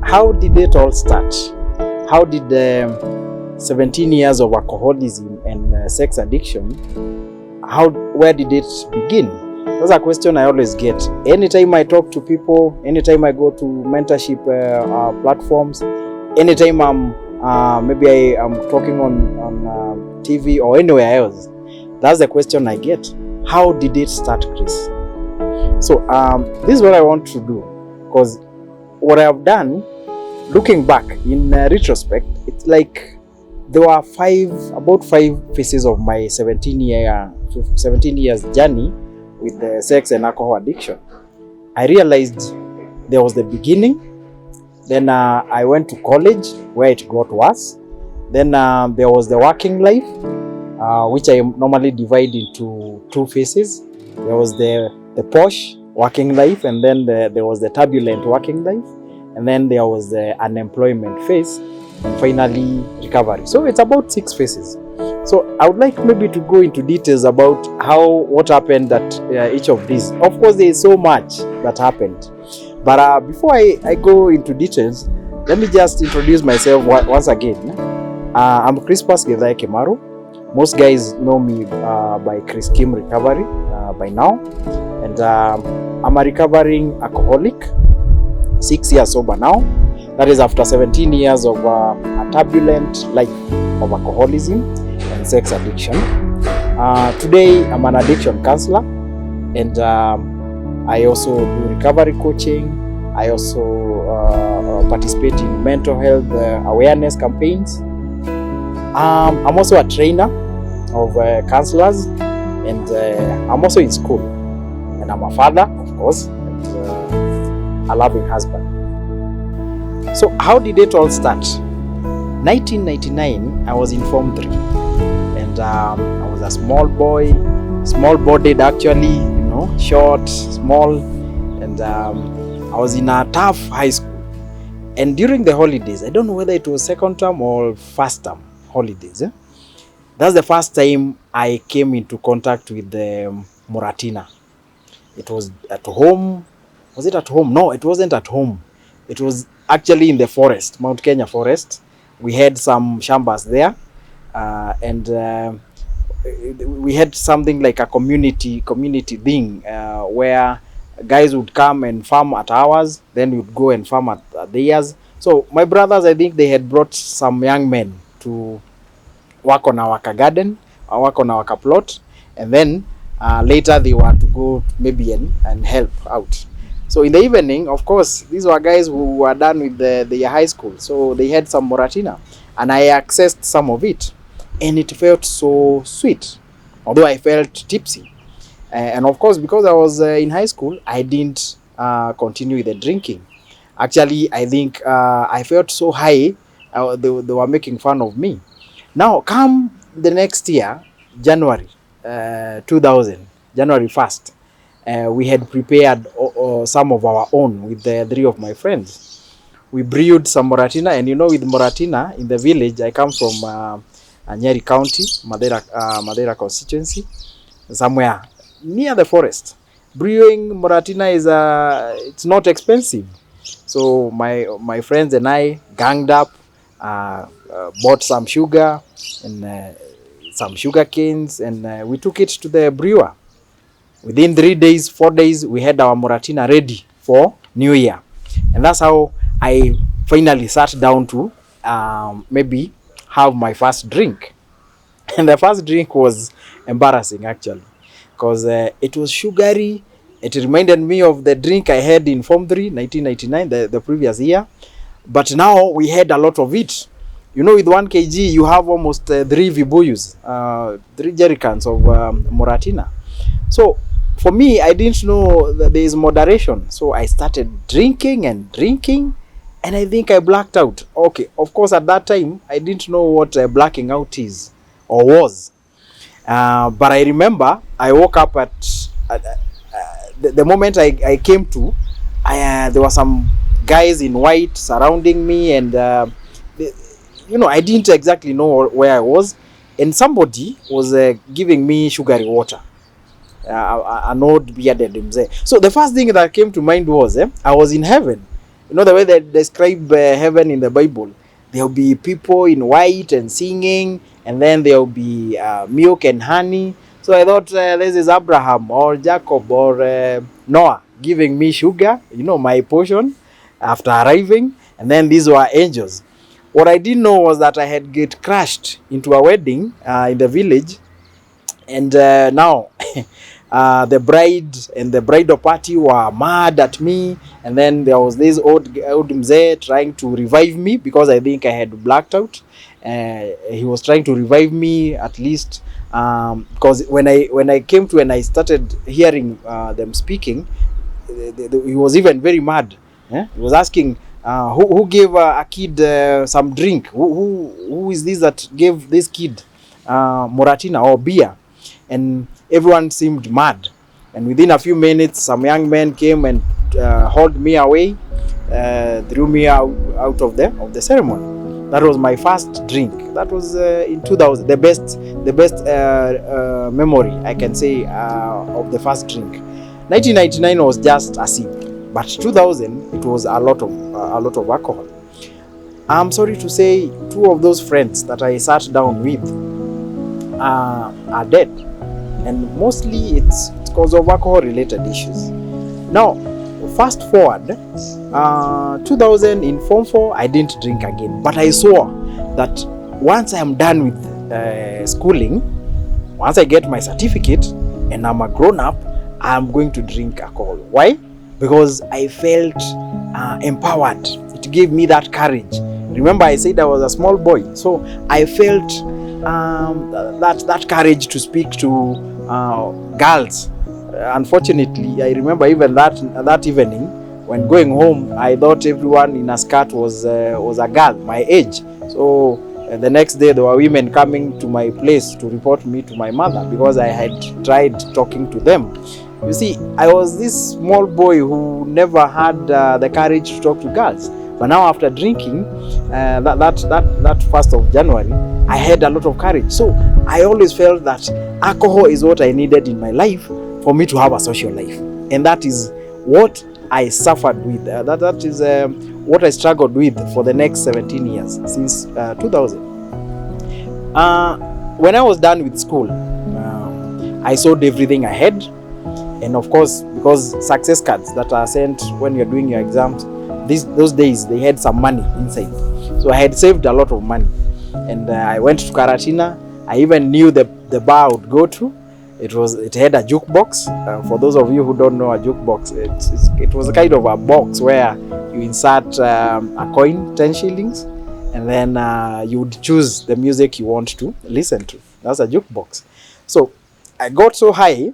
how did it all start? How did 17 years of alcoholism and sex addiction, where did it begin? That's a question I always get. Anytime I talk to people, anytime I go to mentorship platforms, anytime maybe I'm talking on TV or anywhere else, that's the question I get. How did it start, Chris? So this is what I want to do, because what I have done, looking back in retrospect, it's like there were about five phases of my 17 years journey with the sex and alcohol addiction. I realized there was the beginning. Then I went to college where it got worse. Then there was the working life, which I normally divide into two phases. There was the posh working life, and then there was the turbulent working life, and then there was the unemployment phase, and finally recovery. So it's about 6 phases. So I would like maybe to go into details about what happened at each of these. Of course, there is so much that happened, but before I go into details, let me just introduce myself once again. I'm Crispus Gethai Kemaru. Most guys know me by Chris Kim Recovery by now, and I'm a recovering alcoholic, 6 years sober now. That is after 17 years of a turbulent life of alcoholism and sex addiction. Today, I'm an addiction counselor, and I also do recovery coaching. I also participate in mental health awareness campaigns. I'm also a trainer of counselors, and I'm also in school. And I'm a father, of course, and a loving husband. So how did it all start? 1999, I was in Form 3, and I was a small boy, small-bodied actually, short, small, and I was in a tough high school. And during the holidays, I don't know whether it was second term or first term holidays, that's the first time I came into contact with the Moratina. It was at home. Was it at home? No, it wasn't at home. It was actually in the forest, Mount Kenya forest. We had some shambas there, and we had something like a community thing where guys would come and farm at ours, then we would go and farm at theirs. So my brothers, I think they had brought some young men to work on our garden, or work on our plot, and then later they were to go maybe and help out. So in the evening, of course, these were guys who were done with their high school, so they had some Moratina, and I accessed some of it, and it felt so sweet, although I felt tipsy. And of course, because I was in high school, I didn't continue with the drinking. Actually, I think I felt so high, they were making fun of me. Now, come the next year, January 2000, January 1st, we had prepared some of our own with the 3 of my friends. We brewed some Moratina, and with Moratina in the village, I come from Nyeri County, Madeira constituency, somewhere near the forest. Brewing Moratina it's not expensive. So my friends and I ganged up, bought some sugar and some sugar canes, and we took it to the brewer. Within 3 days, 4 days, we had our Moratina ready for New Year. And that's how I finally sat down to maybe have my first drink. And the first drink was embarrassing, actually, because it was sugary. It reminded me of the drink I had in Form 3, 1999, the previous year. But now we had a lot of it. With 1 kg, you have almost 3 vibuyus, 3 jerrycans of Moratina. So for me, I didn't know that there is moderation. So I started drinking, and I think I blacked out. Okay, of course, at that time, I didn't know what blacking out is or was. But I remember I woke up at the moment I came to, there were some guys in white surrounding me, and I didn't exactly know where I was, and somebody was giving me sugary water, an old bearded mzee. So the first thing that came to mind was I was in heaven, You know the way they describe heaven in the Bible. There'll be people in white and singing, and then there'll be milk and honey. So I thought this is Abraham or Jacob or Noah giving me sugar, my portion after arriving, and then these were angels. What I didn't know was that I had get crashed into a wedding in the village, and now the bride and the bridal party were mad at me, and then there was this old mzee trying to revive me because I think I had blacked out. He was trying to revive me at least, because when I came to and I started hearing them speaking, he was even very mad. He was asking, who gave a kid some drink? Who is this that gave this kid Moratina or beer? And everyone seemed mad. And within a few minutes, some young men came and hauled me away, threw me out of the ceremony. That was my first drink. That was in 2000. The best memory I can say of the first drink. 1999 was just a sip, but 2000 it was a lot of alcohol. I'm sorry to say, two of those friends that I sat down with are dead, and mostly it's because of alcohol-related issues. Now, fast forward, 2000 in Form 4, I didn't drink again, but I saw that once I'm done with schooling, once I get my certificate and I'm a grown-up, I'm going to drink alcohol. Why? Because I felt empowered. It gave me that courage. Remember, I said I was a small boy, so I felt that courage to speak to girls. Unfortunately, I remember even that evening when going home, I thought everyone in a skirt was a girl my age. So the next day there were women coming to my place to report me to my mother because I had tried talking to them. You see, I was this small boy who never had the courage to talk to girls. But now after drinking, that 1st of January, I had a lot of courage. So I always felt that alcohol is what I needed in my life for me to have a social life. And that is what I suffered with. That is what I struggled with for the next 17 years, since 2000. When I was done with school, I sold everything I had. And of course, because success cards that are sent when you're doing your exams, those days they had some money inside. So I had saved a lot of money. And I went to Karatina. I even knew the bar I would go to. It had a jukebox. For those of you who don't know a jukebox, it was a kind of a box where you insert a coin, 10 shillings, and then you would choose the music you want to listen to. That's a jukebox. So I got so high,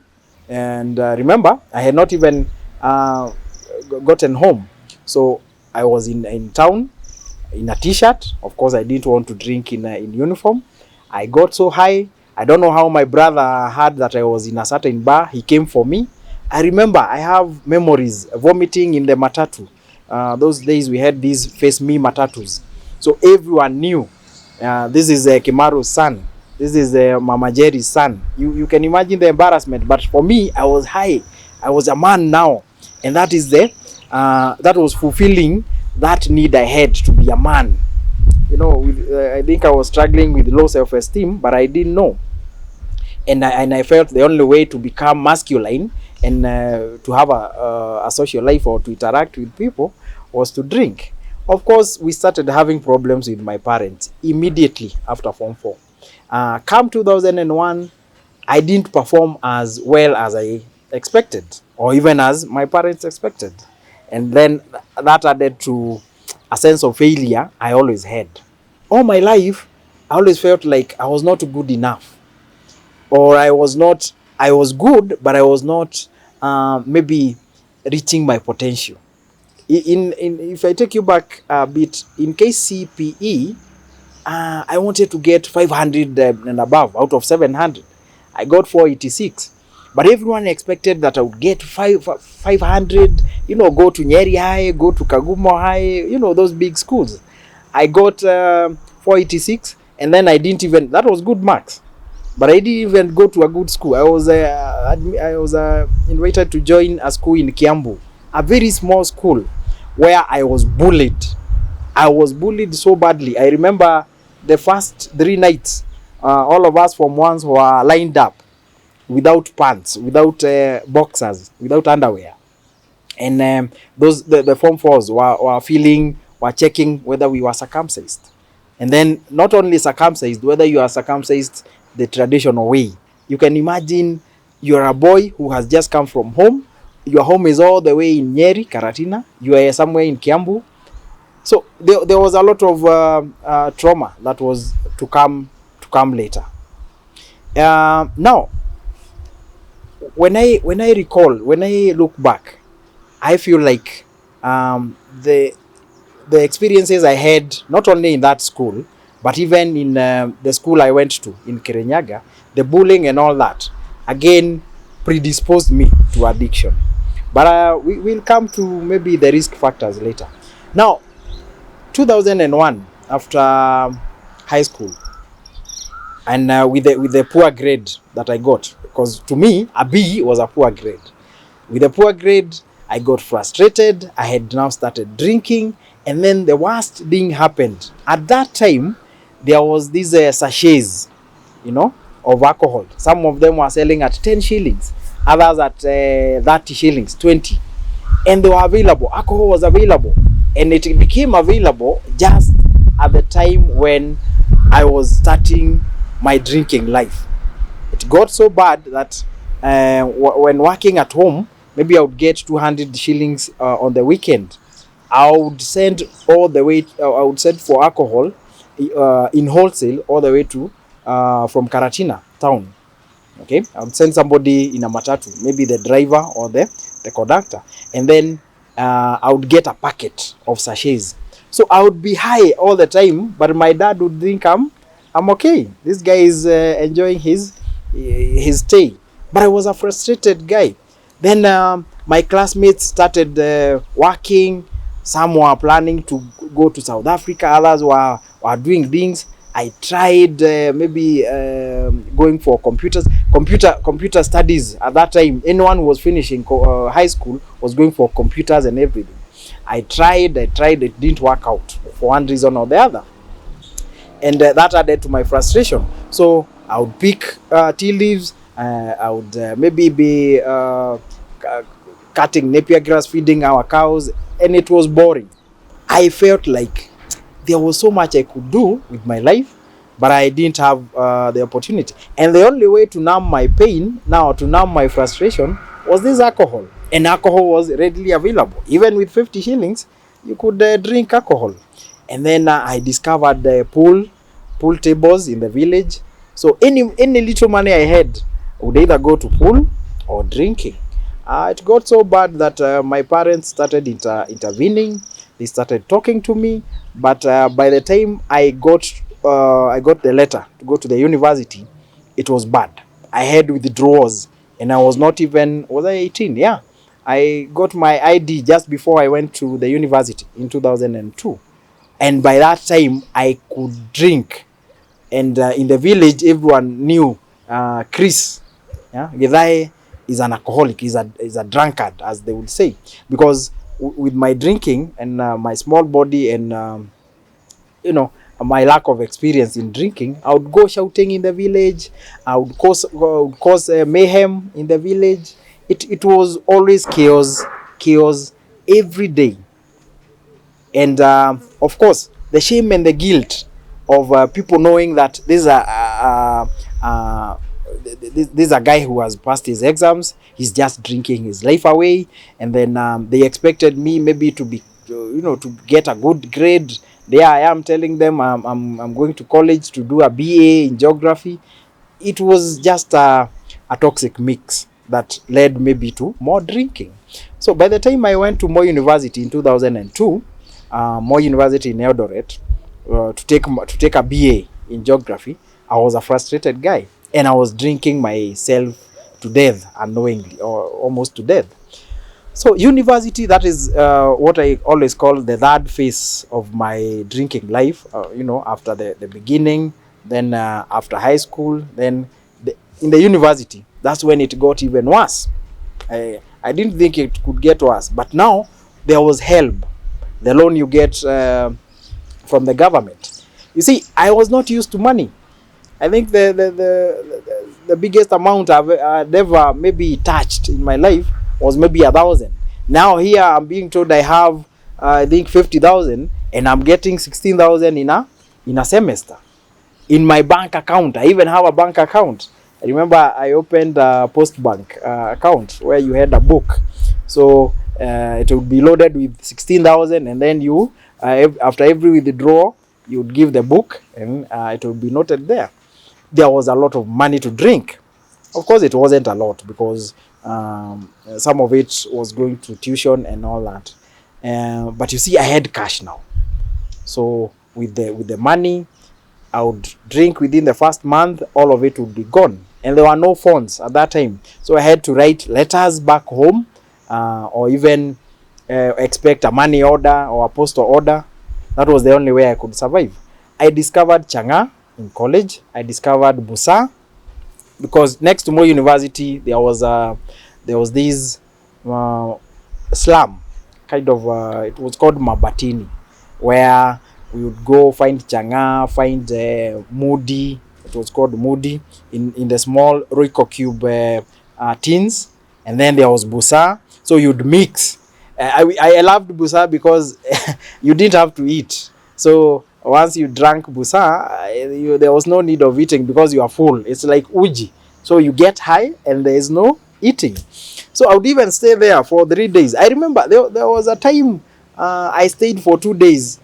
and remember, I had not even gotten home. So I was in town in a t-shirt. Of course, I didn't want to drink in uniform. I got so high. I don't know how my brother heard that I was in a certain bar. He came for me. I remember I have memories vomiting in the matatu. Those days we had these face me matatus. So everyone knew this is Kimaru's son. This is Mama Jerry's son. You can imagine the embarrassment. But for me, I was high. I was a man now. And that is that was fulfilling that need I had to be a man. I think I was struggling with low self-esteem, but I didn't know. And I felt the only way to become masculine and to have a social life or to interact with people was to drink. Of course, we started having problems with my parents immediately after Form 4. Come 2001, I didn't perform as well as I expected, or even as my parents expected. And then that added to a sense of failure I always had. All my life, I always felt like I was not good enough. Or I was good, but I was not maybe reaching my potential. If I take you back a bit, in KCPE, I wanted to get 500 and above out of 700. I got 486. But everyone expected that I would get 500, go to Nyeri High, go to Kagumo High, those big schools. I got 486, and then I didn't even, that was good marks. But I didn't even go to a good school. I was invited to join a school in Kiambu, a very small school where I was bullied. I was bullied so badly. I remember the first 3 nights, all of us from ones were lined up without pants, without boxers, without underwear. And the form fours were checking whether we were circumcised. And then not only circumcised, whether you are circumcised the traditional way. You can imagine you're a boy who has just come from home. Your home is all the way in Nyeri, Karatina. You are somewhere in Kiambu. So there was a lot of trauma that was to come later. Now, when I look back, I feel like the experiences I had, not only in that school, but even in the school I went to in Kirinyaga, the bullying and all that, again, predisposed me to addiction. But we'll come to maybe the risk factors later. Now, 2001, after high school, and with the poor grade that I got, because to me, a B was a poor grade. With a poor grade, I got frustrated. I had now started drinking. And then the worst thing happened. At that time, there was these sachets, of alcohol. Some of them were selling at 10 shillings. Others at 30 shillings, 20. And they were available. Alcohol was available. And it became available just at the time when I was starting my drinking life. It got so bad that when working at home, maybe I would get 200 shillings on the weekend. I would send all the way, I would send for alcohol in wholesale all the way to from Karatina town. Okay, I would send somebody in a matatu, maybe the driver or the conductor, and then I would get a packet of sachets. So I would be high all the time, but my dad would think I'm okay. This guy is enjoying his stay. But I was a frustrated guy. Then my classmates started working. Some were planning to go to South Africa. Others were doing things. I tried maybe going for computer studies. At that time, anyone who was finishing high school was going for computers and everything. I tried, it didn't work out for one reason or the other. And that added to my frustration. So I would pick tea leaves. I would maybe be cutting napier grass, feeding our cows, and it was boring. I felt like there was so much I could do with my life, but I didn't have the opportunity. And the only way to numb my pain, now to numb my frustration, was this alcohol. And alcohol was readily available. Even with 50 shillings, you could drink alcohol. And then I discovered the pool tables in the village. So any little money I had, I would either go to pool or drinking. It got so bad that my parents started intervening. They started talking to me. But by the time I got the letter to go to the university, it was bad. I had withdrawals, and I was not even, was I 18? Yeah. I got my ID just before I went to the university in 2002. And by that time, I could drink. And in the village, everyone knew Chris. Yeah, Githai is an alcoholic, is a drunkard, as they would say. Because with my drinking and my small body and, my lack of experience in drinking, I would go shouting in the village. I would cause mayhem in the village. It was always chaos every day. And of course, the shame and the guilt of people knowing that this is a guy who has passed his exams, he's just drinking his life away, and then they expected me maybe to be, to get a good grade. There I am telling them I'm going to college to do a BA in geography. It was just a toxic mix that led maybe to more drinking. So by the time I went to Moi University in 2002, Moi University in Eldoret, to take a BA in geography, I was a frustrated guy, and I was drinking myself to death unknowingly, or almost to death. So university, that is what I always call the third phase of my drinking life. After the beginning, then after high school, then in the university, that's when it got even worse. I didn't think it could get worse, but now there was help. the loan you get from the government. You see, I was not used to money. I think the biggest amount I've ever maybe touched in my life was maybe 1,000. Now here I'm being told I have I think 50,000, and I'm getting 16,000 in a semester in my bank account. I even have a bank account. I remember I opened a post bank account where you had a book, so it would be loaded with 16,000, and then you after every withdrawal you would give the book, and it would be noted there. There was a lot of money to drink. Of course, it wasn't a lot because some of it was going to tuition and all that. But you see, I had cash now. So with the money, I would drink within the first month. All of it would be gone, and there were no phones at that time. So I had to write letters back home, or even expect a money order or a postal order. That was the only way I could survive. I discovered Changa in college. I discovered Busa, because next to Moi University there was this slum, kind of it was called Mabatini, where we would go find Changa, find Moody. It was called Moody in the small Royco Cube tins, and then there was Busa. So you'd mix. I loved Busa because you didn't have to eat. So once you drank Busa, there was no need of eating because you are full. It's like uji. So you get high and there is no eating. So I would even stay there for 3 days. I remember there was a time I stayed for 2 days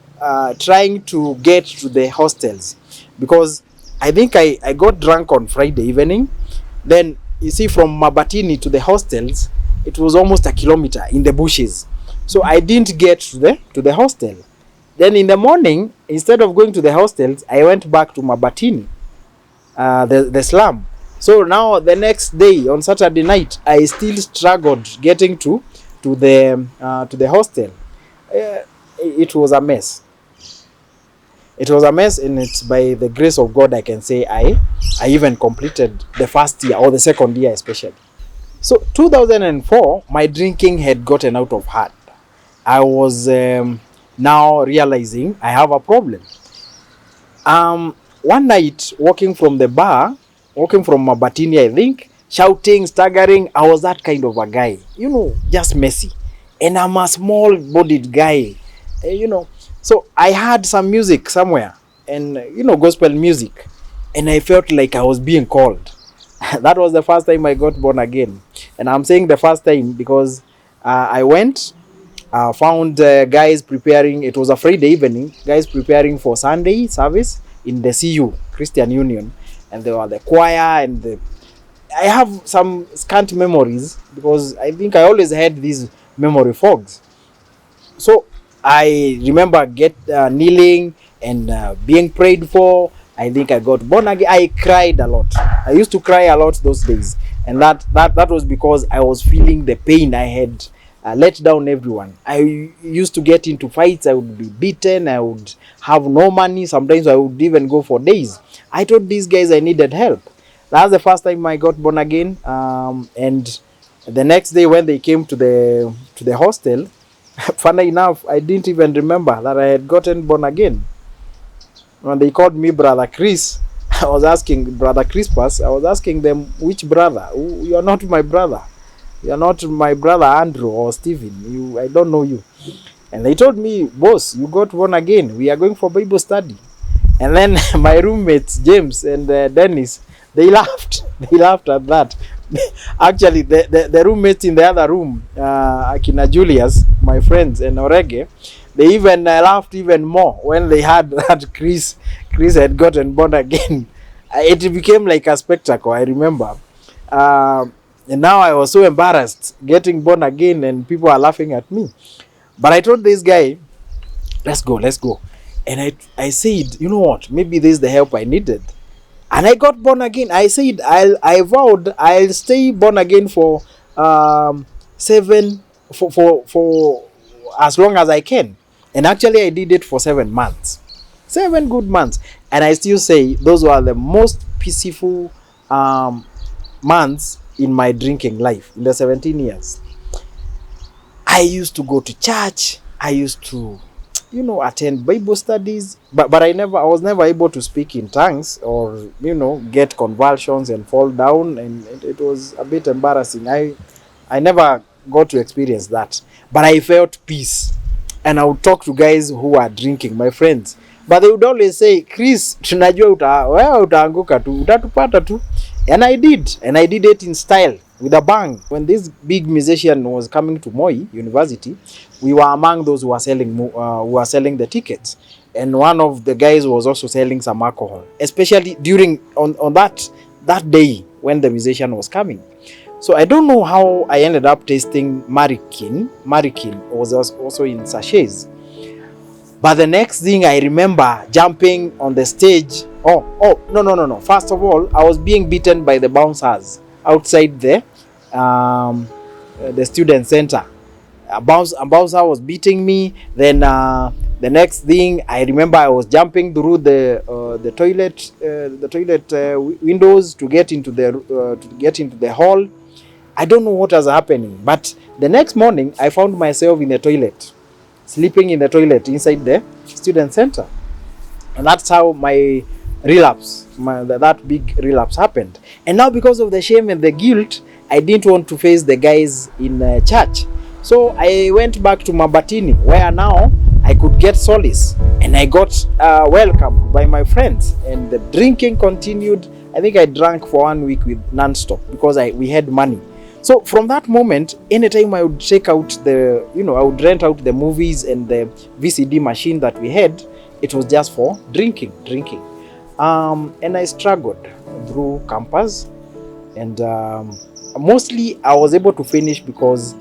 trying to get to the hostels, because I think I got drunk on Friday evening. Then you see, from Mabatini to the hostels, it was almost a kilometer in the bushes. So I didn't get to the hostel. Then in the morning, instead of going to the hostels, I went back to Mabatini, the slum. So now the next day, on Saturday night, I still struggled getting to the hostel. It was a mess. It was a mess, and it's by the grace of God I can say I even completed the first year, or the second year especially. So 2004, my drinking had gotten out of hand. I was now realizing I have a problem. One night, walking from Mabatini, I think, shouting, staggering, I was that kind of a guy, just messy. And I'm a small-bodied guy, So I heard some music somewhere, and, gospel music, and I felt like I was being called. That was the first time I got born again. And I'm saying the first time because I went, found guys preparing. It was a Friday evening, guys preparing for Sunday service in the CU, Christian Union. And there were the choir, and I have some scant memories because I think I always had these memory fogs. So I remember kneeling and being prayed for. I think I got born again. I cried a lot. I used to cry a lot those days, and that was because I was feeling the pain. I had let down everyone. I used to get into fights. I would be beaten. I would have no money. Sometimes I would even go for days. I told these guys I needed help. That's the first time I got born again. And the next day when they came to the hostel, funny enough, I didn't even remember that I had gotten born again. When they called me Brother Chris, I was asking Brother Crispus, I was asking them, which brother? You are not my brother. You are not my brother Andrew or Stephen. I don't know you. And they told me, boss, you got born again. We are going for Bible study. And then my roommates, James and Dennis, they laughed. They laughed at that. Actually, the roommates in the other room, Akina Julius, my friends, and Orege, they even laughed even more when they heard that Chris had gotten born again. It became like a spectacle, I remember. And now I was so embarrassed getting born again, and people are laughing at me. But I told this guy, let's go. And I said, you know what? Maybe this is the help I needed. And I got born again. I said, I vowed I'll stay born again for as long as I can. And actually I did it for 7 months. 7 good months. And I still say those were the most peaceful months in my drinking life, in the 17 years. I used to go to church. I used to attend Bible studies, but I was never able to speak in tongues or get convulsions and fall down, and it was a bit embarrassing. I never got to experience that, but I felt peace. And I would talk to guys who are drinking, my friends, but they would always say, Chris, tunajua wewe utaanguka tu, utatupata tu. And I did it in style, with a bang. When this big musician was coming to Moi University, we were among those who were selling the tickets, and one of the guys was also selling some alcohol, especially during on that day when the musician was coming. So I don't know how I ended up tasting Marikin. Marikin was also in sachets. But the next thing I remember, jumping on the stage. No. First of all, I was being beaten by the bouncers outside the student center. A bouncer was beating me. Then the next thing I remember, I was jumping through the toilet windows to get into the hall. I don't know what was happening, but the next morning I found myself in the toilet, sleeping in the toilet inside the student center. And that's how my relapse, that big relapse happened. And now, because of the shame and the guilt, I didn't want to face the guys in church. So I went back to Mabatini, where now I could get solace, and I got welcomed by my friends, and the drinking continued. I think I drank for 1 week with non-stop because we had money. So from that moment, anytime I would take out I would rent out the movies and the VCD machine that we had, it was just for drinking. And I struggled through campus, and mostly I was able to finish because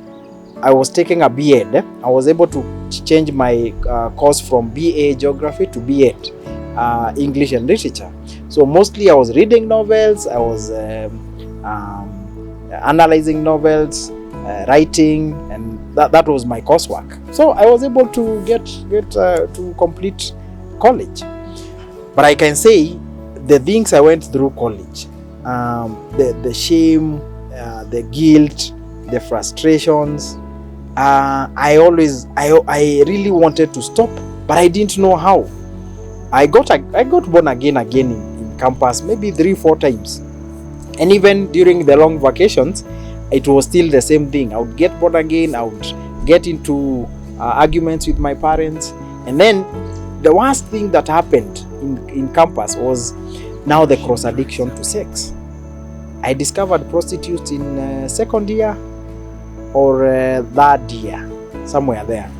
I was taking a B.Ed. I was able to change my course from BA Geography to B.Ed, English and Literature. So mostly I was reading novels, I was analyzing novels, writing, and that was my coursework. So I was able to get to complete college. But I can say the things I went through college, the shame, the guilt, the frustrations, I really wanted to stop, but I didn't know how. I got born again in campus, maybe 3-4 times. And even during the long vacations, it was still the same thing. I would get born again, I would get into arguments with my parents. And then the worst thing that happened in campus was now the cross addiction to sex. I discovered prostitutes in second year or third year, somewhere there.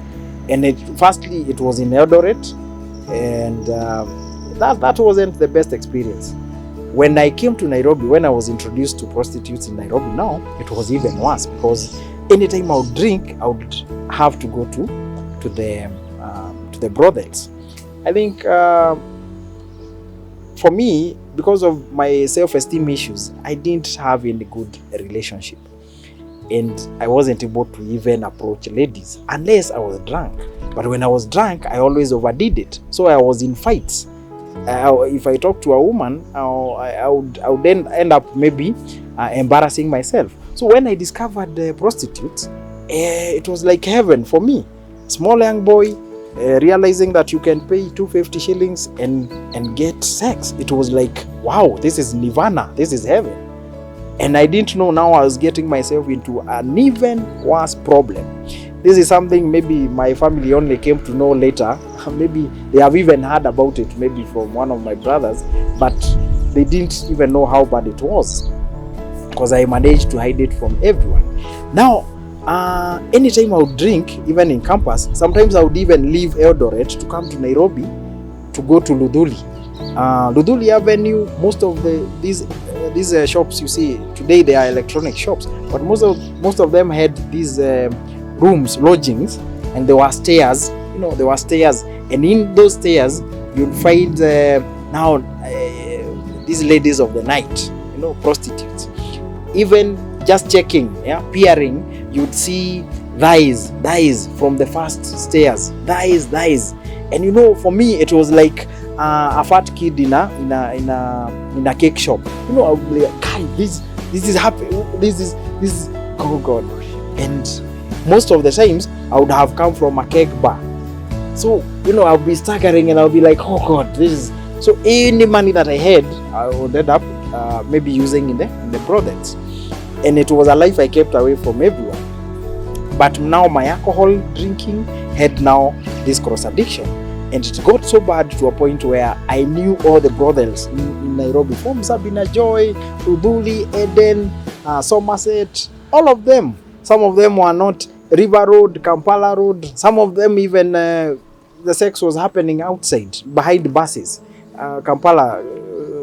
And firstly, it was in Eldoret, and that wasn't the best experience. When I came to Nairobi, when I was introduced to prostitutes in Nairobi now, it was even worse, because anytime I would drink, I would have to go to the brothels. I think for me, because of my self-esteem issues, I didn't have any good relationship, and I wasn't able to even approach ladies unless I was drunk. But when I was drunk, I always overdid it, so I was in fights. If I talk to a woman, I would then end up maybe embarrassing myself. So when I discovered prostitutes, it was like heaven for me. Small young boy, realizing that you can pay 250 shillings and get sex. It was like, wow, this is nirvana, this is heaven. And I didn't know now I was getting myself into an even worse problem. This is something maybe my family only came to know later. Maybe they have even heard about it, maybe from one of my brothers, but they didn't even know how bad it was, because I managed to hide it from everyone. Now, anytime I would drink, even in campus, sometimes I would even leave Eldoret to come to Nairobi to go to Ludhuli. Ludhuli Avenue, most of these shops you see today, they are electronic shops, but most of them had these rooms, lodgings, and there were stairs. There were stairs, and in those stairs you'd find these ladies of the night, prostitutes. Even just checking, peering, you'd see thighs from the first stairs, thighs. And for me, it was like a fat kid in a cake shop. I would be like, God, this is happy. This is oh God. And most of the times, I would have come from a cake bar. So, I'll be staggering and I'll be like, oh God, this is. So, any money that I had, I would end up maybe using in the brothels. And it was a life I kept away from everyone. But now my alcohol drinking had now this cross addiction. And it got so bad to a point where I knew all the brothels in Nairobi, from Sabina Joy, Uduli, Eden, Somerset, all of them. Some of them were not River Road, Kampala Road. Some of them even the sex was happening outside, behind buses, Kampala,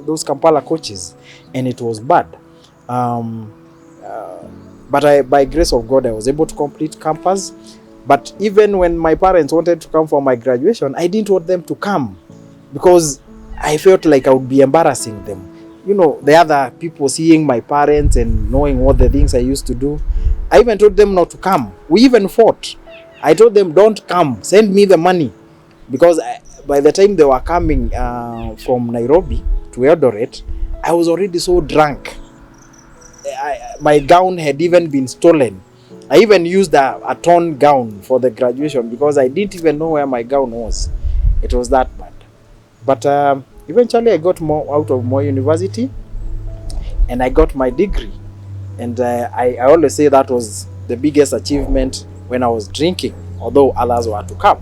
those Kampala coaches. And it was bad. But by grace of God, I was able to complete campus. But even when my parents wanted to come for my graduation, I didn't want them to come because I felt like I would be embarrassing them. The other people seeing my parents and knowing what the things I used to do. I even told them not to come. We even fought. I told them, don't come, send me the money. Because by the time they were coming from Nairobi to Eldoret, I was already so drunk. My gown had even been stolen. I even used a torn gown for the graduation because I didn't even know where my gown was. It was that bad. But eventually I got out of Moi University and I got my degree. And I always say that was the biggest achievement when I was drinking, although others were to come.